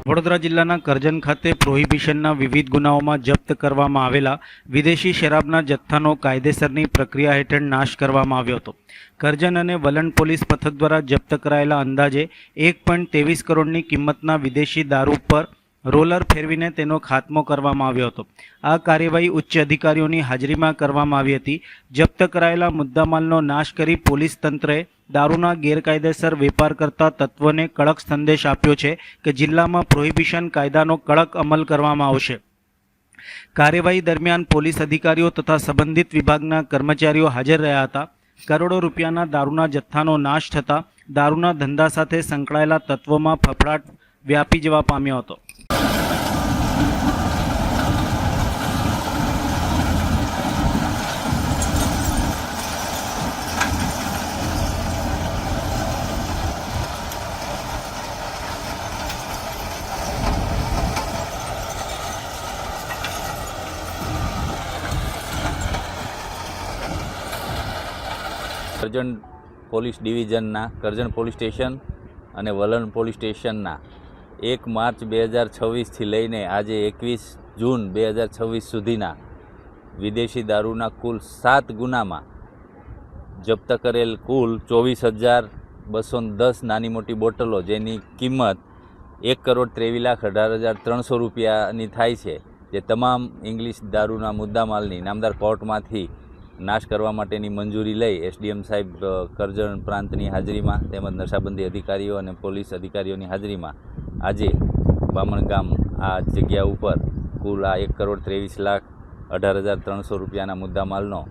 વડોદરા જિલ્લાના કરજણ ખાતે પ્રોહિબિશનના વિવિધ ગુનાઓમાં જપ્ત કરવામાં આવેલા વિદેશી શરાબના જથ્થાનો કાયદેસરની પ્રક્રિયા હેઠળ નાશ કરવામાં આવ્યો હતો. કરજણ અને વલણ પોલીસ પથક દ્વારા જપ્ત કરાયેલા અંદાજે 1.23 કરોડની કિંમતના વિદેશી દારૂ પર રોલર ફેરવીને તેનો ખાત્મો કરવામાં આવ્યો હતો. આ કાર્યવાહી ઉચ્ચ અધિકારીઓની હાજરીમાં કરવામાં આવી હતી. જપ્ત કરાયેલા મુદ્દામાલનો નાશ કરી પોલીસ તંત્રએ દારૂના ગેરકાયદેસર વેપાર કરતા તત્વોને કડક સંદેશ આપ્યો છે કે જિલ્લામાં પ્રોહિબિશન કાયદાનો કડક અમલ કરવામાં આવશે. કાર્યવાહી દરમિયાન પોલીસ અધિકારીઓ તથા સંબંધિત વિભાગના કર્મચારીઓ હાજર રહ્યા હતા. કરોડો રૂપિયાના દારૂના જથ્થાનો નાશ થતાં દારૂના ધંધા સાથે સંકળાયેલા તત્વોમાં ફફડાટ વ્યાપી જવા પામ્યો હતો. કરજણ પોલીસ ડિવિઝનના કરજણ પોલીસ સ્ટેશન અને વલણ પોલીસ સ્ટેશનના 1 માર્ચ 2026થી લઈને આજે 21 જૂન 2026 સુધીના વિદેશી દારૂના કુલ 7 ગુનામાં જપ્ત કરેલ કુલ 24,210 નાની મોટી બોટલો, જેની કિંમત 1,23,18,300 રૂપિયાની થાય છે, જે તમામ ઇંગ્લિશ દારૂના મુદ્દામાલની નામદાર કોર્ટમાંથી નાશ કરવા માટેની મંજૂરી લઈ એસડીએમ સાહેબ કરજણ પ્રાંતની હાજરીમાં તેમજ નશાબંધી અધિકારીઓ અને પોલીસ અધિકારીઓની હાજરીમાં આજે બામણગામ આ જગ્યા ઉપર કુલ આ 1,23,18,300 રૂપિયાના મુદ્દામાલનો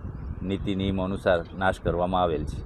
નીતિ નિયમો અનુસાર નાશ કરવામાં આવેલ છે.